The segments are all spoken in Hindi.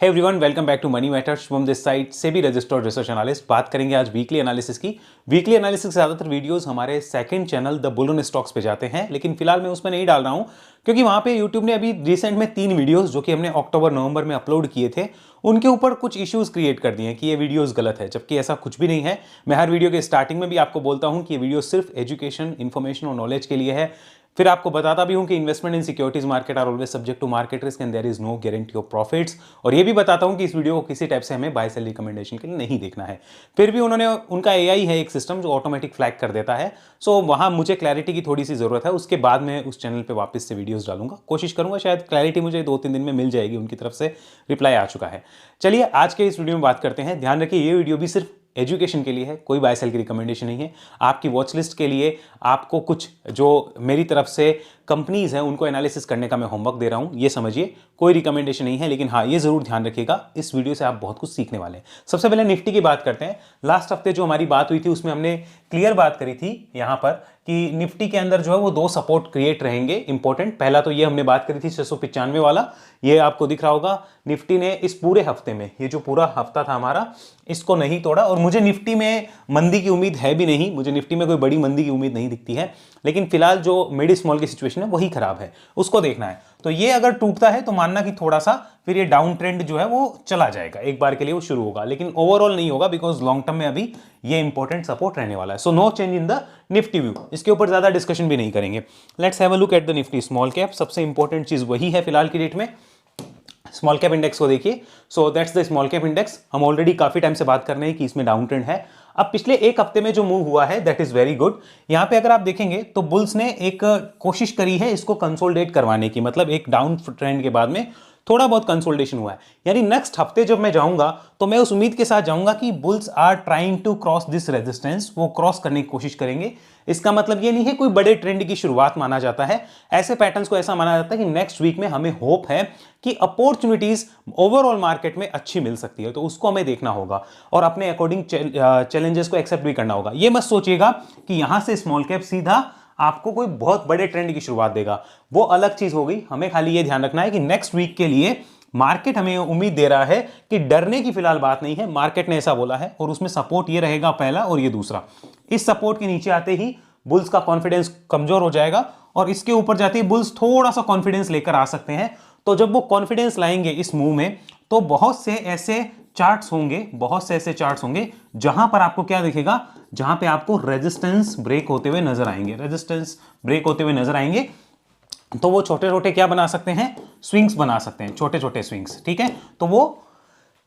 Hey everyone, welcome back to money matters from this side SEBI registered research analyst. बात करेंगे आज वीकली एनालिसिस की। वीकली एनालिसिस के ज़्यादातर वीडियोस हमारे second channel the bull on stocks पे जाते हैं, लेकिन फिलहाल मैं उसमें नहीं डाल रहा हूं क्योंकि वहां पे यूट्यूब ने अभी रिसेंट में 3 वीडियोस जो कि हमने अक्टूबर नवंबर में अपलोड किए थे उनके ऊपर कुछ इश्यूज क्रिएट कर दिए कि ये वीडियोस गलत है, जबकि ऐसा कुछ भी नहीं है। मैं हर वीडियो के स्टार्टिंग में भी आपको बोलता हूं कि ये वीडियो सिर्फ एजुकेशन, इन्फॉर्मेशन और नॉलेज के लिए है। फिर आपको बताता भी हूं कि investment in securities market are always subject to market risk and there is no guarantee of profits. और ये भी बताता हूं कि इस वीडियो को किसी टाइप से हमें बाय सेल रिकमेंडेशन के लिए नहीं देखना है। फिर भी उन्होंने उनका एआई है एक सिस्टम जो ऑटोमेटिक फ्लैग कर देता है, सो वहां मुझे क्लैरिटी की थोड़ी सी जरूरत है। उसके बाद मैं उस चैनल पर वापस से वीडियोज डालूंगा, कोशिश करूंगा शायद क्लैरिटी मुझे 2-3 दिन में मिल जाएगी। उनकी तरफ से रिप्लाई आ चुका है। चलिए आज के इस वीडियो में बात करते हैं। ध्यान रखिए ये वीडियो भी सिर्फ एजुकेशन के लिए है, कोई बाय सेल की रिकमेंडेशन नहीं है। आपकी वॉच लिस्ट के लिए आपको कुछ जो मेरी तरफ से कंपनीज हैं उनको एनालिसिस करने का मैं होमवर्क दे रहा हूं, ये समझिए। कोई रिकमेंडेशन नहीं है, लेकिन हाँ ये जरूर ध्यान रखिएगा इस वीडियो से आप बहुत कुछ सीखने वाले हैं। सबसे पहले निफ्टी की बात करते हैं। लास्ट हफ्ते जो हमारी बात हुई थी उसमें हमने क्लियर बात करी थी यहां पर कि निफ्टी के अंदर जो है वो 2 सपोर्ट क्रिएट रहेंगे इंपॉर्टेंट। पहला तो ये हमने बात करी थी 695 वाला, ये आपको दिख रहा होगा। निफ्टी ने इस पूरे हफ्ते में, ये जो पूरा हफ्ता था हमारा, इसको नहीं तोड़ा। और मुझे निफ्टी में मंदी की उम्मीद है भी नहीं, मुझे निफ्टी में कोई बड़ी मंदी की उम्मीद नहीं दिखती है, लेकिन फिलहाल जो मिड स्मॉल की सिचुएशन है वही खराब है, उसको देखना है। तो ये अगर टूटता है तो मानना कि थोड़ा सा फिर ये डाउन ट्रेंड जो है वो चला जाएगा, एक बार के लिए वो शुरू होगा, लेकिन ओवरऑल नहीं होगा बिकॉज लॉन्ग टर्म में अभी ये इंपॉर्टेंट सपोर्ट रहने वाला है। So no change in the Nifty view, इसके ऊपर ज्यादा डिस्कशन भी नहीं करेंगे। Let's have a look at the Nifty small cap. सबसे इंपॉर्टेंट चीज वही है फिलहाल की डेट में। स्मॉल कैप इंडेक्स को देखिए। So that's the small cap index. हम ऑलरेडी काफी टाइम से बात कर रहे हैं कि इसमें डाउन ट्रेंड है। अब पिछले एक हफ्ते में जो मूव हुआ है दैट इज वेरी गुड। यहां पे अगर आप देखेंगे तो बुल्स ने एक कोशिश करी है इसको कंसोलिडेट करवाने की, मतलब एक डाउन ट्रेंड के बाद में थोड़ा बहुत कंसोलिडेशन हुआ है। यानी नेक्स्ट हफ्ते जब मैं जाऊंगा तो मैं उस उम्मीद के साथ जाऊंगा कि bulls are trying to cross this resistance, वो क्रॉस करने की कोशिश करेंगे। इसका मतलब ये नहीं है कोई बड़े ट्रेंड की शुरुआत माना जाता है। ऐसे पैटर्न्स को ऐसा माना जाता है कि नेक्स्ट वीक में हमें होप है कि अपॉर्चुनिटीज ओवरऑल मार्केट में अच्छी मिल सकती है, तो उसको हमें देखना होगा और अपने अकॉर्डिंग चैलेंजेस को एक्सेप्ट भी करना होगा। ये मत सोचिएगा कि यहां से स्मॉल कैप सीधा आपको कोई बहुत बड़े ट्रेंड की शुरुआत देगा, वो अलग चीज हो गई। हमें खाली ये ध्यान रखना है कि नेक्स्ट वीक के लिए मार्केट हमें उम्मीद दे रहा है कि डरने की फिलहाल बात नहीं है, मार्केट ने ऐसा बोला है और उसमें सपोर्ट ये रहेगा पहला और ये दूसरा। इस सपोर्ट के नीचे आते ही बुल्स का कॉन्फिडेंस कमजोर हो जाएगा और इसके ऊपर जाते ही बुल्स थोड़ा सा कॉन्फिडेंस लेकर आ सकते हैं। तो जब वो कॉन्फिडेंस लाएंगे इस मूव में तो बहुत से ऐसे चार्ट्स होंगे जहां पर आपको क्या दिखेगा, जहां पे आपको रेजिस्टेंस ब्रेक होते हुए नजर आएंगे। तो वो छोटे छोटे क्या बना सकते हैं, स्विंग्स बना सकते हैं, छोटे छोटे स्विंग्स। ठीक है, तो वो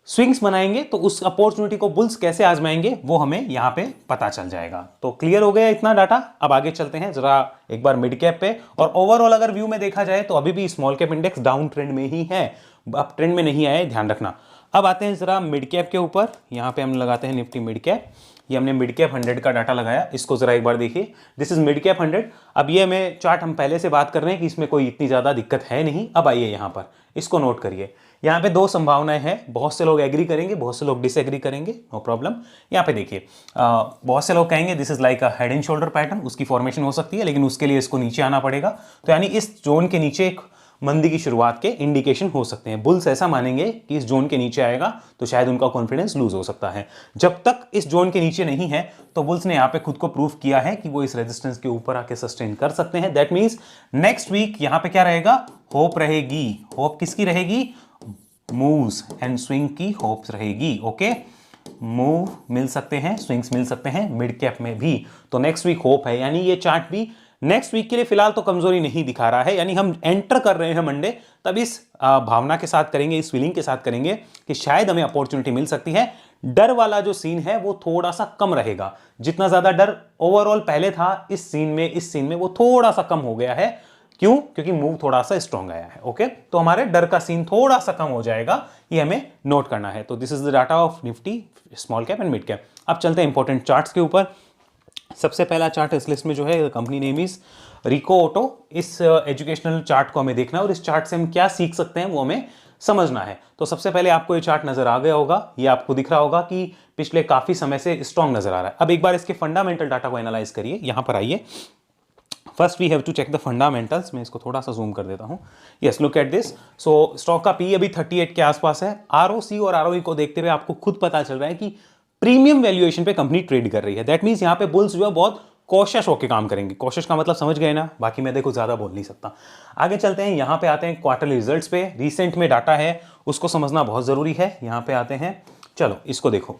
स्विंग्स बनाएंगे तो उस अपॉर्चुनिटी को बुल्स कैसे आजमाएंगे वो हमें यहां पे पता चल जाएगा। तो क्लियर हो गया इतना डाटा। अब आगे चलते हैं जरा एक बार मिड कैप पे। और ओवरऑल अगर व्यू में देखा जाए तो अभी भी small cap index down trend में ही है, अब ट्रेंड में नहीं आया, ध्यान रखना। अब आते हैं जरा मिड कैप के ऊपर। यहां पे हम लगाते हैं निफ्टी मिड कैप। ये हमने मिड कैप 100 का डाटा लगाया, इसको जरा एक बार देखिए। This is mid cap 100। अब ये हमें चार्ट हम पहले से बात कर रहे हैं कि इसमें कोई इतनी ज्यादा दिक्कत है नहीं। अब आइए यहां पर इसको नोट करिए। यहाँ पे 2 संभावनाएं हैं, बहुत से लोग एग्री करेंगे, बहुत से लोग डिसएग्री करेंगे, नो प्रॉब्लम। यहाँ पे देखिए बहुत से लोग कहेंगे this is like a head and shoulder pattern, उसकी फॉर्मेशन हो सकती है, लेकिन उसके लिए इसको नीचे आना पड़ेगा। तो यानी इस जोन के नीचे एक मंदी की शुरुआत के इंडिकेशन हो सकते हैं। बुल्स ऐसा मानेंगे कि इस जोन के नीचे आएगा तो शायद उनका कॉन्फिडेंस लूज हो सकता है। जब तक इस जोन के नीचे नहीं है तो बुल्स ने यहाँ पे खुद को प्रूव किया है कि वो इस रेजिस्टेंस के ऊपर आके सस्टेन कर सकते हैं। दैट मीन्स नेक्स्ट वीक यहाँ पे क्या रहेगा, होप रहेगी। होप किसकी रहेगी, मूव्स एंड स्विंग की होप्स रहेगी। ओके, मूव मिल सकते हैं, स्विंग्स मिल सकते हैं मिड कैप में भी। तो नेक्स्ट वीक होप है, यानी ये चार्ट भी नेक्स्ट वीक के लिए फिलहाल तो कमजोरी नहीं दिखा रहा है। यानी हम एंटर कर रहे हैं मंडे, तब इस भावना के साथ करेंगे, इस फीलिंग के साथ करेंगे कि शायद हमें अपॉर्चुनिटी मिल सकती है। डर वाला जो सीन है वो थोड़ा सा कम रहेगा। जितना ज्यादा डर ओवरऑल पहले था इस सीन में वो थोड़ा सा कम हो गया है। क्यों? क्योंकि मूव थोड़ा सा स्ट्रॉन्ग आया है। ओके, तो हमारे डर का सीन थोड़ा सा कम हो जाएगा, ये हमें नोट करना है। तो this is the data of Nifty small cap and mid cap. अब चलते हैं इंपॉर्टेंट चार्ट्स के ऊपर। सबसे पहला चार्ट इस लिस्ट में जो है company name is Rico Auto. इस एजुकेशनल चार्ट को हमें देखना है और इस चार्ट से हम क्या सीख सकते हैं वो हमें समझना है। तो सबसे पहले आपको ये चार्ट नजर आ गया होगा, ये आपको दिख रहा होगा कि पिछले काफी समय से स्ट्रॉन्ग नजर आ रहा है। अब एक बार इसके फंडामेंटल डाटा को एनालाइज करिए। यहां पर आइए, first we have to check the fundamentals. मैं इसको थोड़ा सा जूम कर देता हूं। Yes, look at this. So stock का पी अभी 38 के आसपास है। आरओसी और आरओई को देखते हुए आपको खुद पता चल रहा है कि प्रीमियम वैल्यूएशन पे कंपनी ट्रेड कर रही है। दैट मींस यहां पे बुल्स जो है बहुत कॉशियस होकर काम करेंगे। कॉशियस का मतलब समझ गए ना, बाकी मैं देखो ज्यादा बोल नहीं सकता। आगे चलते हैं, यहां पे आते हैं क्वार्टरली रिजल्ट्स पे। रिसेंट में डाटा है उसको समझना बहुत जरूरी है। यहां पे आते हैं, चलो इसको देखो।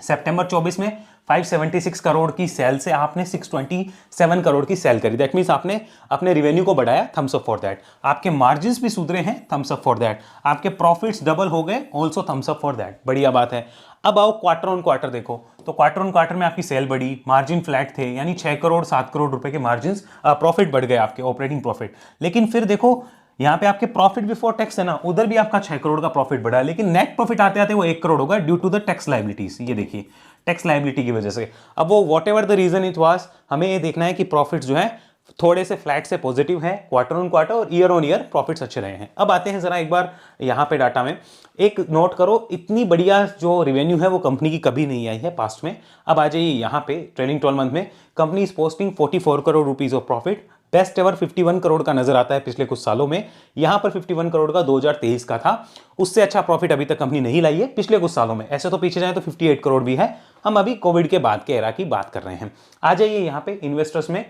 सितंबर 24 में 576 करोड़ की सेल से आपने 627 करोड़ की सेल करी। दैट मींस आपने अपने रिवेन्यू को बढ़ाया, थम्स अप फॉर दैट। आपके मार्जिन्स भी सुधरे हैं, थम्स अप फॉर दैट। आपके प्रॉफिट्स डबल हो गए, also thumbs up for that, बढ़िया बात है। अब आओ क्वार्टर ऑन क्वार्टर देखो, तो क्वार्टर ऑन क्वार्टर में आपकी सेल बढ़ी, मार्जिन फ्लैट थे, यानी 6 करोड़ 7 करोड़ रुपए के मार्जिन प्रॉफिट बढ़ गए आपके, ऑपरेटिंग प्रॉफिट। लेकिन फिर देखो यहां पे आपके प्रॉफिट बिफोर टैक्स है ना, उधर भी आपका 6 करोड़ का प्रॉफिट बढ़ा है, लेकिन नेट प्रॉफिट आते आते वो 1 करोड़ होगा due to the tax liabilities. ये देखिए टैक्स लायबिलिटी की वजह से। अब वो whatever the reason it was, हमें ये देखना है कि प्रॉफिट जो है थोड़े से फ्लैट से पॉजिटिव है क्वार्टर ऑन क्वार्टर, और ईयर ऑन ईयर प्रॉफिट्स अच्छे रहे हैं। अब आते हैं जरा एक बार यहां पे डाटा में, एक नोट करो, इतनी बढ़िया जो रिवेन्यू है वो कंपनी की कभी नहीं आई है पास्ट में। अब आ जाइए यहां पे ट्रेलिंग 12 मंथ में company is posting 44 crore rupees of profit. Best ever 51 crore का नजर आता है पिछले कुछ सालों में। यहां पर 51 करोड़ का 2023 का था। उससे अच्छा प्रॉफिट अभी तक कंपनी नहीं लाई है पिछले कुछ सालों में। ऐसे तो पीछे जाए तो 58 करोड़ भी है। हम अभी कोविड के बाद के एरा की बात कर रहे हैं। आ जाइए यहां पे इन्वेस्टर्स में,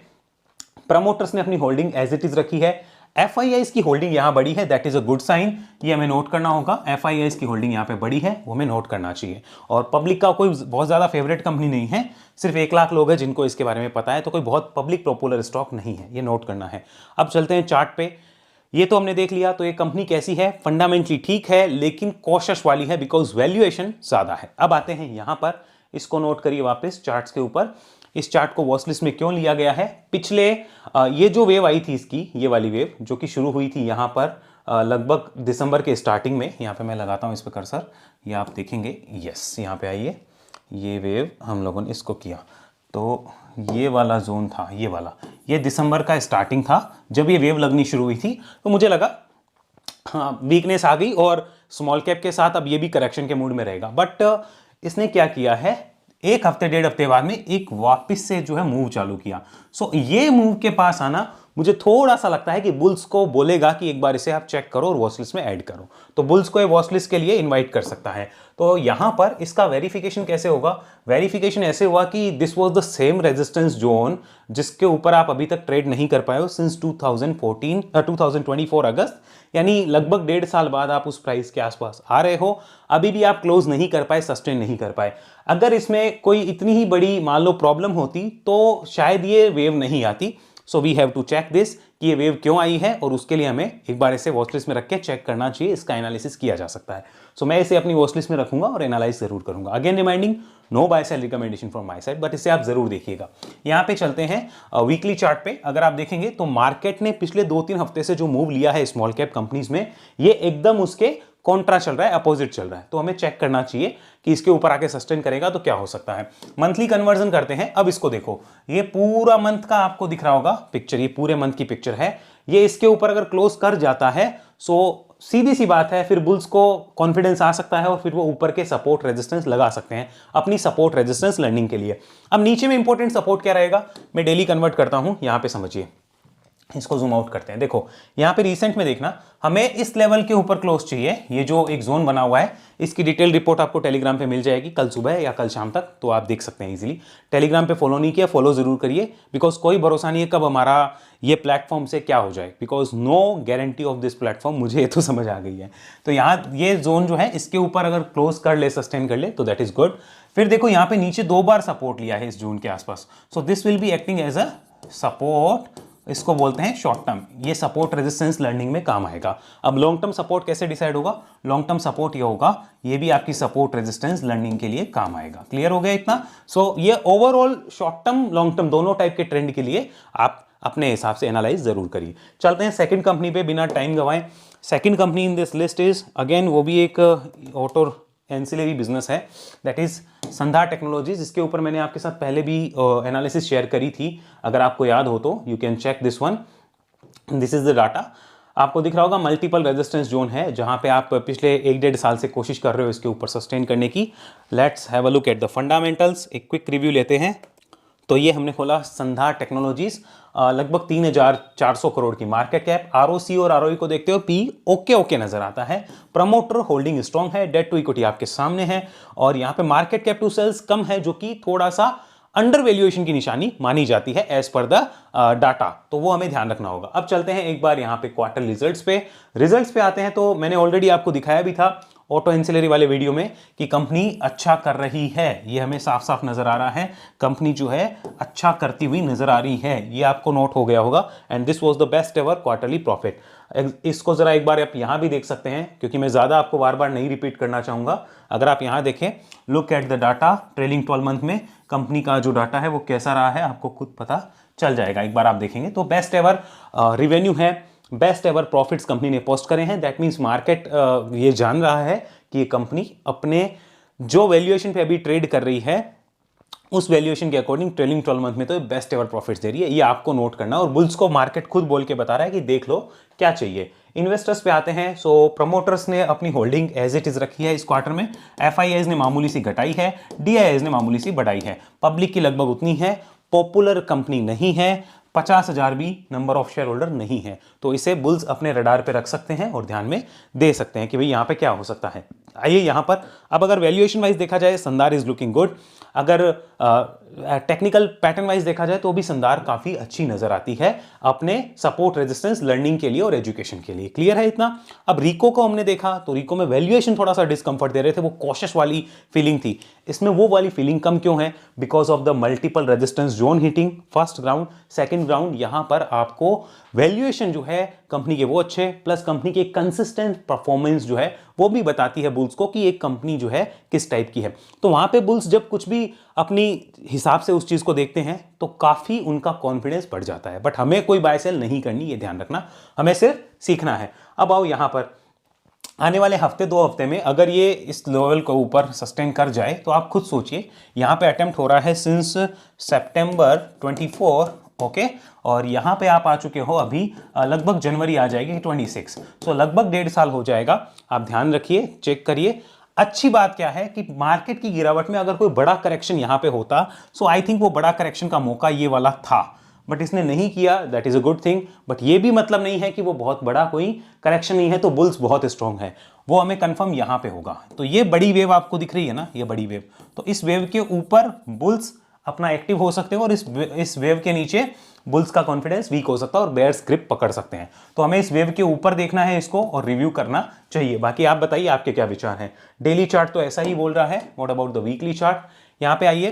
प्रमोटर्स ने अपनी होल्डिंग एज इट इज रखी है। एफआईआईस की होल्डिंग यहां बड़ी है, that is a good sign, ये हमें नोट करना होगा। एफआईआईस की होल्डिंग यहां पे बड़ी है, वो हमें नोट करना चाहिए। और पब्लिक का कोई बहुत ज्यादा फेवरेट कंपनी नहीं है, सिर्फ 1 लाख लोग हैं जिनको इसके बारे में पता है, तो कोई बहुत पब्लिक पॉपुलर स्टॉक नहीं है, ये नोट करना है। अब चलते हैं चार्ट पे। ये तो हमने देख लिया, तो ये कंपनी कैसी है, फंडामेंटली ठीक है लेकिन कॉशियस वाली है बिकॉज वैल्यूएशन ज्यादा है। अब आते हैं यहां पर, इसको नोट करिए वापस चार्ट्स के ऊपर। इस चार्ट को वॉच लिस्ट में क्यों लिया गया है, पिछले ये जो वेव आई थी इसकी, ये वाली वेव जो कि शुरू हुई थी यहां पर लगभग दिसंबर के स्टार्टिंग में। यहां पे मैं लगाता हूं इस पर कर्सर, ये आप देखेंगे। यस, यहां पे आइए, ये वेव हम लोगों ने इसको किया, तो ये वाला जोन था, ये वाला, ये दिसंबर का स्टार्टिंग था जब ये वेव लगनी शुरू हुई थी। तो मुझे लगा हाँ वीकनेस आ गई और स्मॉल कैप के साथ अब ये भी करेक्शन के मूड में रहेगा। बट इसने क्या किया है, 1 हफ्ते 1.5 हफ्ते बाद में एक वापस से जो है मूव चालू किया। सो ये मूव के पास आना मुझे थोड़ा सा लगता है कि बुल्स को बोलेगा कि एक बार इसे आप चेक करो और वॉच लिस्ट में ऐड करो, तो बुल्स को ये वॉच लिस्ट के लिए इनवाइट कर सकता है। तो यहां पर इसका वेरिफिकेशन कैसे होगा, वेरिफिकेशन ऐसे हुआ कि this was the same resistance zone जिसके ऊपर आप अभी तक ट्रेड नहीं कर पाए हो सिंस 2024 अगस्त, यानी लगभग 1.5 साल बाद आप उस प्राइस के आसपास आ रहे हो। अभी भी आप क्लोज नहीं कर पाए, सस्टेन नहीं कर पाए। अगर इसमें कोई इतनी ही बड़ी मान लो प्रॉब्लम होती तो शायद ये वेव नहीं आती। So we have to check this कि ये वेव क्यों आई है, और उसके लिए हमें एक बार इसे वॉच लिस्ट में रख के चेक करना चाहिए, इसका एनालिसिस किया जा सकता है। सो मैं इसे अपनी वॉच लिस्ट में रखूंगा और एनालाइज जरूर करूंगा। Again reminding, no buy sell recommendation from my side, but इसे आप जरूर देखिएगा। यहां पे चलते हैं वीकली चार्ट पे। अगर आप देखेंगे तो मार्केट ने पिछले 2-3 हफ्ते से जो मूव लिया है स्मॉल कैप कंपनीज में, ये एकदम उसके कॉन्ट्रा चल रहा है, अपोजिट चल रहा है। तो हमें चेक करना चाहिए कि इसके ऊपर आके सस्टेन करेगा तो क्या हो सकता है। मंथली कन्वर्जन करते हैं। अब इसको देखो, ये पूरा मंथ का आपको दिख रहा होगा पिक्चर, ये पूरे मंथ की पिक्चर है। ये इसके ऊपर अगर क्लोज कर जाता है, सो सीधी सी बात है, फिर बुल्स को कॉन्फिडेंस आ सकता है और फिर वो ऊपर के सपोर्ट रेजिस्टेंस लगा सकते हैं अपनी सपोर्ट रेजिस्टेंस लर्निंग के लिए। अब नीचे में इंपॉर्टेंट सपोर्ट क्या रहेगा, मैं डेली कन्वर्ट करता हूं, यहां पे समझिए। इसको जूम आउट करते हैं। देखो यहां पे रिसेंट में देखना, हमें इस लेवल के ऊपर क्लोज चाहिए। ये जो एक जोन बना हुआ है, इसकी डिटेल रिपोर्ट आपको टेलीग्राम पे मिल जाएगी कल सुबह या कल शाम तक, तो आप देख सकते हैं इजीली। टेलीग्राम पे फॉलो नहीं किया, फॉलो जरूर करिए, बिकॉज कोई भरोसा नहीं है कब हमारा ये प्लेटफॉर्म से क्या हो जाए, because no guarantee of this platform, मुझे ये तो समझ आ गई है। तो यहाँ ये जोन जो है इसके ऊपर अगर क्लोज कर ले, सस्टेन कर ले, तो दैट इज गुड। फिर देखो यहाँ पे नीचे 2 बार सपोर्ट लिया है इस जोन के आसपास, so this will be acting as a support, इसको बोलते हैं शॉर्ट टर्म। ये सपोर्ट रेजिस्टेंस लर्निंग में काम आएगा। अब लॉन्ग टर्म सपोर्ट कैसे डिसाइड होगा, लॉन्ग टर्म सपोर्ट ये होगा, ये भी आपकी सपोर्ट रेजिस्टेंस लर्निंग के लिए काम आएगा। क्लियर हो गया इतना। सो ये overall short term long term दोनों टाइप के ट्रेंड के लिए आप अपने हिसाब से एनालाइज जरूर करिए। चलते हैं सेकंड कंपनी पे बिना टाइम गवाएं। Second company in this list is again, वो भी एक ऑटो एंसिलरी बिजनेस है, दैट इज संधा टेक्नोलॉजीज। इसके ऊपर मैंने आपके साथ पहले भी एनालिसिस शेयर करी थी, अगर आपको याद हो तो you can check this one. This is the data, आपको दिख रहा होगा मल्टीपल रेजिस्टेंस जोन है जहां पे आप पिछले 1-1.5 साल से कोशिश कर रहे हो इसके ऊपर सस्टेन करने की। Let's have a look at the fundamentals, एक क्विक रिव्यू लेते हैं। तो ये हमने खोला संधा टेक्नोलॉजीज, लगभग 3,400 करोड़ की मार्केट कैप। आरओसी और आरओई को देखते हो पी ओके ओके नजर आता है। प्रमोटर होल्डिंग स्ट्रॉन्ग है, डेट टू इक्विटी आपके सामने है, और यहां पे मार्केट कैप टू सेल्स कम है, जो कि थोड़ा सा अंडर वैल्यूएशन की निशानी मानी जाती है एज पर द डाटा, तो वो हमें ध्यान रखना होगा। अब चलते हैं एक बार यहां पे क्वार्टर रिजल्ट्स पे आते हैं। तो मैंने ऑलरेडी आपको दिखाया भी था ऑटो एंसिलरी वाले वीडियो में कि कंपनी अच्छा कर रही है, ये हमें साफ साफ नजर आ रहा है, कंपनी जो है अच्छा करती हुई नजर आ रही है, ये आपको नोट हो गया होगा। And this was the best ever quarterly profit. इसको जरा एक बार आप यहां भी देख सकते हैं, क्योंकि मैं ज्यादा आपको बार बार नहीं रिपीट करना चाहूंगा। अगर आप यहां देखें, look at the data, trailing 12 month में कंपनी का जो डाटा है वो कैसा रहा है, आपको खुद पता चल जाएगा एक बार आप देखेंगे। तो बेस्ट एवर रिवेन्यू है, बेस्ट एवर प्रॉफिट्स कंपनी ने पोस्ट करे हैं। दैट मींस मार्केट ये जान रहा है कि ये कंपनी अपने जो वैल्यूएशन पे अभी ट्रेड कर रही है उस वैल्यूएशन के अकॉर्डिंग ट्रेलिंग 12 मंथ में तो बेस्ट एवर प्रॉफिट्स दे रही है, ये आपको नोट करना। और बुल्स को मार्केट खुद बोल के बता रहा है कि देख लो क्या चाहिए। इन्वेस्टर्स पे आते हैं। सो प्रमोटर्स ने अपनी होल्डिंग एज इट इज रखी है इस क्वार्टर में। एफआईआईज ने मामूली सी घटाई है, डीआईआईज ने मामूली सी बढ़ाई है, पब्लिक की लगभग उतनी है। पॉपुलर कंपनी नहीं है, 50,000 भी नंबर ऑफ शेयर होल्डर नहीं है, तो इसे बुल्स अपने रडार पे रख सकते हैं और ध्यान में दे सकते हैं कि भाई यहाँ पे क्या हो सकता है। आइए यहाँ पर अब अगर वैल्यूएशन वाइज देखा जाए, संदार इज लुकिंग गुड। अगर टेक्निकल पैटर्न वाइज देखा जाए तो भी संदार काफी अच्छी नजर आती है अपने सपोर्ट रेजिस्टेंस लर्निंग के लिए और एजुकेशन के लिए। क्लियर है इतना। अब रिको को हमने देखा तो रिको में वैल्यूएशन थोड़ा सा डिस्कंफर्ट दे रहे थे, वो कॉशियस वाली फीलिंग थी। इसमें वो वाली फीलिंग कम क्यों है? Because of the multiple resistance zone hitting, first ground second ground. यहां पर आपको वैल्यूएशन जो है कंपनी के वो अच्छे, प्लस कंपनी की कंसिस्टेंट परफॉर्मेंस जो है वो भी बताती है बुल्स को कि एक कंपनी जो है किस टाइप की है। तो वहां पे बुल्स जब कुछ भी अपनी हिसाब से उस चीज को देखते हैं तो काफी उनका कॉन्फिडेंस बढ़ जाता है। बट हमें कोई बाय सेल नहीं करनी, ये ध्यान रखना, हमें सिर्फ सीखना है। अब आओ यहां पर आने वाले हफ्ते 2 हफ्ते में अगर ये इस लेवल को ऊपर सस्टेन कर जाए तो आप खुद सोचिए, यहां पे अटेम्प्ट हो रहा है सिंस सितंबर 24, ओके, और यहां पे आप आ चुके हो अभी लगभग जनवरी आ जाएगी 26, सो लगभग 1.5 साल हो जाएगा। आप ध्यान रखिए, चेक करिए। अच्छी बात क्या है कि मार्केट की गिरावट में अगर कोई बड़ा करेक्शन यहां पे होता, सो आई थिंक वो बड़ा करेक्शन का मौका ये वाला था, बट इसने नहीं किया, that is a good thing. But ये भी मतलब नहीं है कि वो बहुत बड़ा कोई करेक्शन नहीं है तो बुल्स बहुत स्ट्रॉन्ग है, वो हमें कंफर्म यहां पे होगा। तो ये बड़ी वेव आपको दिख रही है ना, ये बड़ी वेव, तो इस वेव के ऊपर बुल्स अपना एक्टिव हो सकते हो और इस वेव के नीचे बुल्स का कॉन्फिडेंस वीक हो सकता है और बेयर्स ग्रिप पकड़ सकते हैं। तो हमें इस वेव के ऊपर देखना है इसको और रिव्यू करना चाहिए। बाकी आप बताइए आपके क्या विचार हैं। डेली चार्ट तो ऐसा ही बोल रहा है। What about the weekly chart? यहां पे आइए,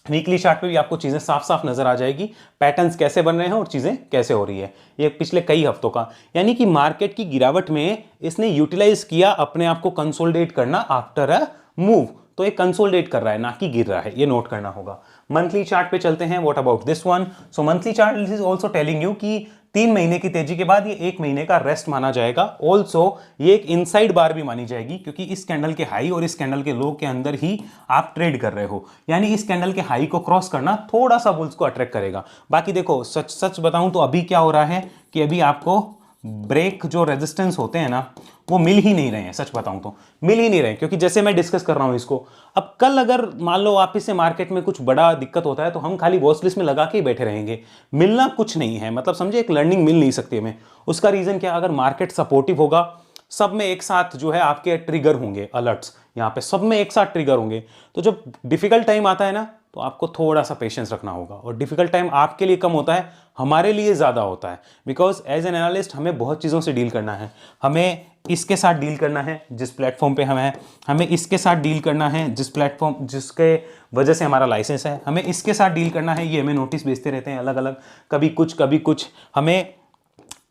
वीकली चार्ट पे भी आपको चीजें साफ साफ नजर आ जाएगी, पैटर्न्स कैसे बन रहे हैं और चीजें कैसे हो रही है। ये पिछले कई हफ्तों का, यानी कि मार्केट की गिरावट में इसने यूटिलाइज किया अपने आप को कंसोलिडेट करना आफ्टर अ मूव। तो ये कंसोलिडेट कर रहा है, ना कि गिर रहा है, ये नोट करना होगा। मंथली चार्ट पे चलते हैं। What about this one? So monthly chart is also telling you कि 3 महीने की तेजी के बाद ये 1 महीने का रेस्ट माना जाएगा। ऑल्सो ये एक इनसाइड बार भी मानी जाएगी, क्योंकि इस कैंडल के हाई और इस कैंडल के लो के अंदर ही आप ट्रेड कर रहे हो, यानी इस कैंडल के हाई को क्रॉस करना थोड़ा सा बुल्स को अट्रैक्ट करेगा। बाकी देखो, सच सच बताऊं तो अभी क्या हो रहा है कि अभी आपको ब्रेक जो रेजिस्टेंस होते हैं ना, वो मिल ही नहीं रहे हैं। सच बताऊं तो मिल ही नहीं रहे हैं, क्योंकि जैसे मैं डिस्कस कर रहा हूं इसको, अब कल अगर मान लो वापिस से मार्केट में कुछ बड़ा दिक्कत होता है तो हम खाली वॉच लिस्ट में लगा के ही बैठे रहेंगे, मिलना कुछ नहीं है। मतलब समझे, एक लर्निंग मिल नहीं सकती हमें। उसका रीजन क्या? अगर मार्केट सपोर्टिव होगा, सब में एक साथ जो है आपके ट्रिगर होंगे, अलर्ट्स यहाँ पे सब में एक साथ ट्रिगर होंगे, तो जब डिफिकल्ट टाइम आता है ना तो आपको थोड़ा सा पेशेंस रखना होगा। और डिफिकल्ट टाइम आपके लिए कम होता है, हमारे लिए ज़्यादा होता है, बिकॉज एज एन एनालिस्ट हमें बहुत चीज़ों से डील करना है। हमें इसके साथ डील करना है जिस प्लेटफॉर्म पे हम हैं, हमें इसके साथ डील करना है जिस प्लेटफॉर्म जिसके वजह से हमारा लाइसेंस है, हमें इसके साथ डील करना है, ये हमें नोटिस भेजते रहते हैं अलग अलग, कभी कुछ। हमें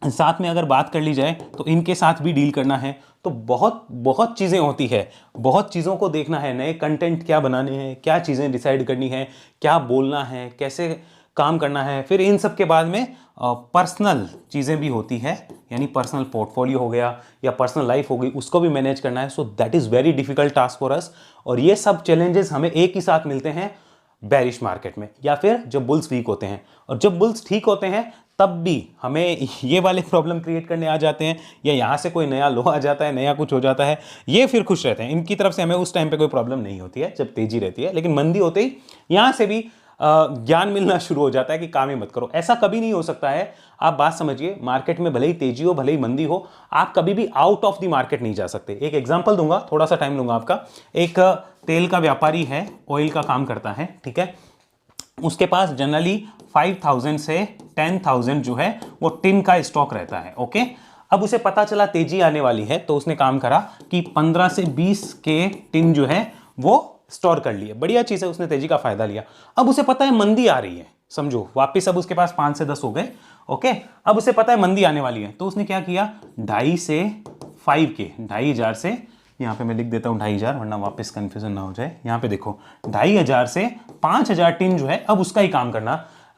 साथ में अगर बात कर ली जाए तो इनके साथ भी डील करना है। तो बहुत चीज़ें होती है, बहुत चीज़ों को देखना है, नए कंटेंट क्या बनाने हैं, क्या चीज़ें डिसाइड करनी है, क्या बोलना है, कैसे काम करना है। फिर इन सब के बाद में पर्सनल चीज़ें भी होती है, यानी पर्सनल पोर्टफोलियो हो गया या पर्सनल लाइफ हो गई, उसको भी मैनेज करना है। So that is very difficult task for us. और ये सब चैलेंजेस हमें एक ही साथ मिलते हैं बेरिश मार्केट में, या फिर जब बुल्स वीक होते हैं। और जब बुल्स ठीक होते हैं तब भी हमें ये वाले प्रॉब्लम क्रिएट करने आ जाते हैं, या यहाँ से कोई नया लो आ जाता है, नया कुछ हो जाता है, ये फिर खुश रहते हैं। इनकी तरफ से हमें उस टाइम पे कोई प्रॉब्लम नहीं होती है जब तेजी रहती है, लेकिन मंदी होते ही यहाँ से भी ज्ञान मिलना शुरू हो जाता है कि काम ही मत करो। ऐसा कभी नहीं हो सकता है। आप बात समझिए, मार्केट में भले ही तेजी हो भले ही मंदी हो, आप कभी भी आउट ऑफ द मार्केट नहीं जा सकते। एक एग्जांपल दूंगा, थोड़ा सा टाइम लूंगा आपका। एक तेल का व्यापारी है, ऑयल का काम करता है, ठीक है। उसके पास जनरली 5000 से 10,000 जो है वो टिन का स्टॉक रहता है, ओके। अब उसे पता चला तेजी आने वाली है, तो उसने काम करा कि 15 से 20 के टिन जो है वो स्टोर कर लिए। बढ़िया चीज है, उसने तेजी का फायदा लिया। अब उसे पता है मंदी आ रही है, समझो वापिस अब उसके पास 5 से 10 हो गए, ओके। अब उसे पता है मंदी आने वाली है, तो उसने क्या किया, 2.5 से 5 के 2,500 से, यहाँ पे मैं लिख देता हूँ 2,500 वरना वापस कंफ्यूजन ना हो जाए। यहाँ पे देखो 2,500 से 5,000 टिन जो है अब उसका ही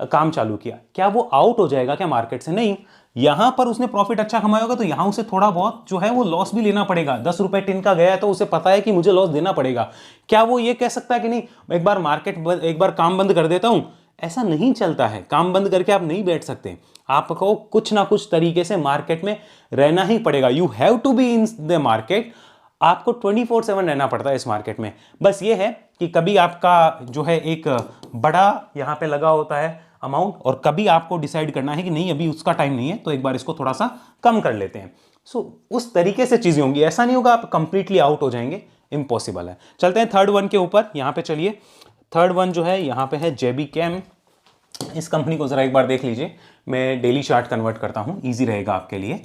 काम चालू किया। क्या वो आउट हो जाएगा क्या मार्केट से? नहीं। यहां पर उसने प्रॉफिट अच्छा कमाया होगा, तो यहां उसे थोड़ा बहुत जो है वो लॉस भी लेना पड़ेगा। 10 रुपए टिन का गया है तो उसे पता है कि मुझे लॉस देना पड़ेगा। क्या वो ये कह सकता है कि नहीं एक बार काम बंद कर देता हूं? ऐसा नहीं चलता है। काम बंद करके आप नहीं बैठ सकते, आपको कुछ ना कुछ तरीके से मार्केट में रहना ही पड़ेगा। You have to be in the market. आपको 24/7 रहना पड़ता है इस मार्केट में। बस ये है कि कभी आपका जो है एक बड़ा यहां पे लगा होता है अमाउंट, और कभी आपको डिसाइड करना है कि नहीं अभी उसका टाइम नहीं है, तो एक बार इसको थोड़ा सा कम कर लेते हैं। उस तरीके से चीजें होंगी। ऐसा नहीं होगा आप कंप्लीटली आउट हो जाएंगे, इम्पॉसिबल है। चलते हैं थर्ड वन के ऊपर। यहां पे चलिए, थर्ड वन जो है यहां पे है जेबी कैम। इस कंपनी को जरा एक बार देख लीजिए। मैं डेली चार्ट कन्वर्ट करता हूं, ईजी रहेगा आपके लिए।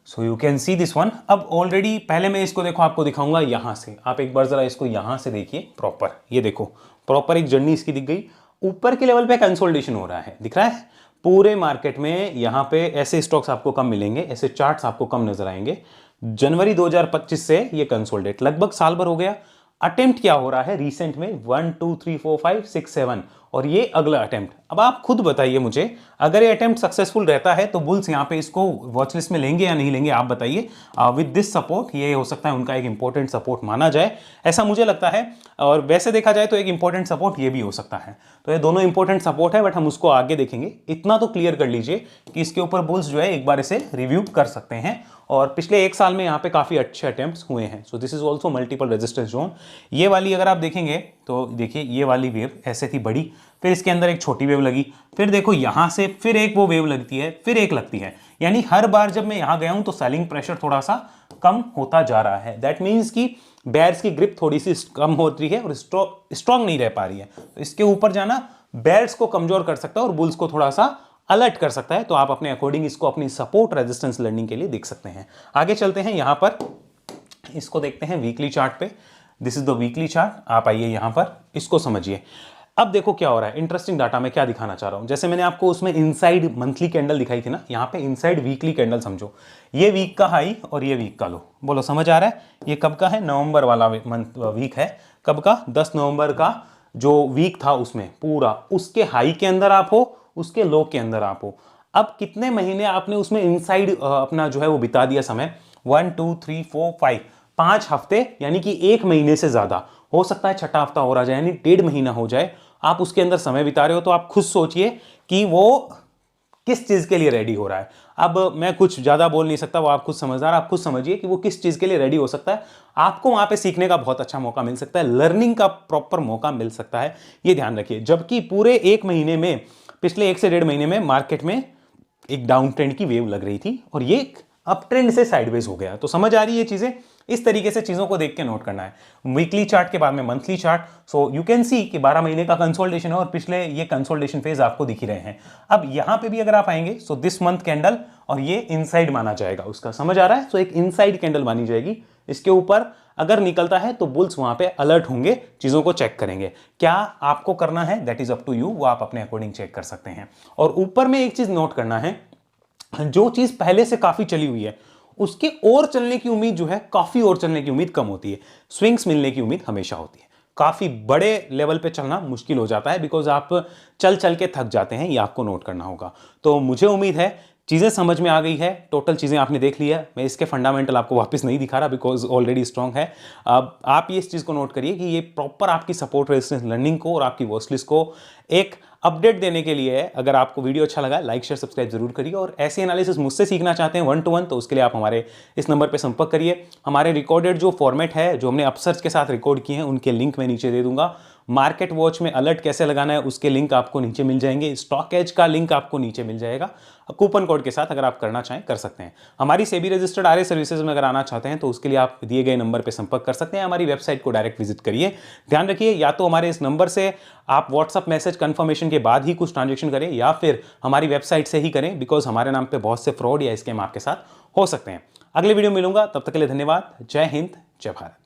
So you can see this one. अब ऑलरेडी पहले मैं इसको देखो आपको दिखाऊंगा यहां से। आप एक बार जरा इसको यहां से देखिए प्रॉपर। ये देखो प्रॉपर एक जर्नी इसकी दिख गई। ऊपर के लेवल पे कंसोलिडेशन हो रहा है, दिख रहा है। पूरे मार्केट में यहां पे ऐसे स्टॉक्स आपको कम मिलेंगे, ऐसे चार्ट्स आपको कम नजर आएंगे। जनवरी 2025 से ये कंसोलिडेट लगभग साल भर हो गया। अटेम्प्ट क्या हो रहा है रिसेंट में? 1 2 3 4 5 6 7, और ये अगला अटेम्प्ट। अब आप खुद बताइए मुझे, अगर ये अटेम्प्ट सक्सेसफुल रहता है तो बुल्स यहाँ पे इसको वॉच लिस्ट में लेंगे या नहीं लेंगे, आप बताइए। विद दिस सपोर्ट ये हो सकता है उनका एक इंपॉर्टेंट सपोर्ट माना जाए, ऐसा मुझे लगता है। और वैसे देखा जाए तो एक इंपॉर्टेंट सपोर्ट ये भी हो सकता है। तो ये दोनों इंपॉर्टेंट सपोर्ट है, बट हम उसको आगे देखेंगे। इतना तो क्लियर कर लीजिए कि इसके ऊपर बुल्स जो है एक बार इसे रिव्यू कर सकते हैं। और पिछले एक साल में यहाँ पे काफी अच्छे अटेम्प्ट्स हुए हैं। So this is also multiple resistance zone. ये वाली अगर आप देखेंगे तो देखिए ये वाली वेव ऐसे थी बड़ी, फिर इसके अंदर एक छोटी वेव लगी, फिर देखो यहां से फिर एक वो वेव लगती है, फिर एक लगती है। यानी हर बार जब मैं यहां गया हूं तो सेलिंग प्रेशर थोड़ा सा कम होता जा रहा है। दैट मीन्स कि बेयर्स की ग्रिप थोड़ी सी कम होती है और स्ट्रॉन्ग नहीं रह पा रही है। तो इसके ऊपर जाना बेयर्स को कमजोर कर सकता है और बुल्स को थोड़ा सा अलर्ट कर सकता है। तो आप अपने अकॉर्डिंग इसको अपनी सपोर्ट रेजिस्टेंस लर्निंग के लिए देख सकते हैं। आगे चलते हैं, यहां पर इसको देखते हैं वीकली चार्ट पे। This is the weekly chart. आप आइए यहां पर, इसको समझिए। अब देखो क्या हो रहा है, इंटरेस्टिंग डाटा मैं क्या दिखाना चाह रहा हूं। जैसे मैंने आपको उसमें इनसाइड मंथली कैंडल दिखाई थी ना, यहां पे इनसाइड वीकली कैंडल समझो। ये वीक का हाई और ये वीक का लो। बोलो समझ आ रहा है? ये कब का है? नवंबर वाला वीक है। कब का? 10 नवंबर का जो वीक था उसमें पूरा, उसके हाई के अंदर आप हो, उसके लो के अंदर आप हो। अब कितने महीने आपने उसमें इनसाइड अपना जो है वो बिता दिया समय? 1 2 3 4 5, 5 हफ्ते, यानी कि 1 महीने से ज्यादा। हो सकता है छठा हफ्ता हो रहा जाए, यानी 1.5 महीना हो जाए आप उसके अंदर समय बिता रहे हो। तो आप खुद सोचिए कि वो किस चीज के लिए रेडी हो रहा है। अब मैं कुछ ज्यादा बोल नहीं सकता, वो आप खुद समझदार, आप खुद समझिए कि वो किस चीज के लिए रेडी हो सकता है। आपको वहां पे सीखने का बहुत अच्छा मौका मिल सकता है, लर्निंग का प्रॉपर मौका मिल सकता है, ये ध्यान रखिए। जबकि पूरे 1 महीने में, पिछले 1 से 1.5 महीने में मार्केट में एक डाउन ट्रेंड की वेव लग रही थी और ये अप ट्रेंड से साइडवेज हो गया। तो समझ आ रही है चीजें? इस तरीके से चीजों को देख के नोट करना है। वीकली चार्ट के बाद में monthly chart. So you can see कि 12 महीने का कंसोलिडेशन है और पिछले ये कंसोलिडेशन फेज आपको दिख ही रहे हैं। अब यहां पे भी अगर आप आएंगे, सो दिस मंथ कैंडल, और ये इनसाइड माना जाएगा उसका, समझ आ रहा है? सो एक इनसाइड कैंडल मानी जाएगी। इसके ऊपर अगर निकलता है तो बुल्स वहां पे अलर्ट होंगे, चीजों को चेक करेंगे। क्या आपको करना है, that is up to you, वो आप अपने अकॉर्डिंग चेक कर सकते हैं। और ऊपर में एक चीज नोट करना है, जो चीज पहले से काफी चली हुई है उसके और चलने की उम्मीद जो है, काफी और चलने की उम्मीद कम होती है। स्विंग्स मिलने की उम्मीद हमेशा होती है। काफी बड़े लेवल पे चलना मुश्किल हो जाता है, बिकॉज आप चल चल के थक जाते हैं, ये आपको नोट करना होगा। तो मुझे उम्मीद है चीजें समझ में आ गई है, टोटल चीजें आपने देख ली है। मैं इसके फंडामेंटल आपको वापस नहीं दिखा रहा, बिकॉज ऑलरेडी स्ट्रांग है। अब आप ये इस चीज को नोट करिए कि ये प्रॉपर आपकी सपोर्ट रेजिस्टेंस लर्निंग को और आपकी वॉच लिस्ट को एक अपडेट देने के लिए है। अगर आपको वीडियो अच्छा लगा, लाइक शेयर सब्सक्राइब जरूर करिए। और ऐसे एनालिसिस मुझसे सीखना चाहते हैं 1 to 1, तो उसके लिए आप हमारे इस नंबर पे संपर्क करिए। हमारे रिकॉर्डेड जो फॉर्मेट है, जो हमने अपसर्च के साथ रिकॉर्ड किए हैं, उनके लिंक मैं नीचे दे दूंगा। मार्केट वॉच में अलर्ट कैसे लगाना है उसके लिंक आपको नीचे मिल जाएंगे, स्टॉक एज का लिंक आपको नीचे मिल जाएगा। कूपन कोड के साथ अगर आप करना चाहें कर सकते हैं। हमारी सेबी रजिस्टर्ड आरए सर्विसेज में अगर आना चाहते हैं तो उसके लिए आप दिए गए नंबर पर संपर्क कर सकते हैं, हमारी वेबसाइट को डायरेक्ट विजिट करिए। ध्यान रखिए, या तो हमारे इस नंबर से आप व्हाट्सअप मैसेज कंफर्मेशन के बाद ही कुछ ट्रांजेक्शन करें या फिर हमारी वेबसाइट से ही करें, बिकॉज हमारे नाम पे बहुत से फ्रॉड या स्कैम आपके साथ हो सकते हैं। अगले वीडियो में मिलूंगा, तब तक के लिए धन्यवाद। जय हिंद, जय भारत।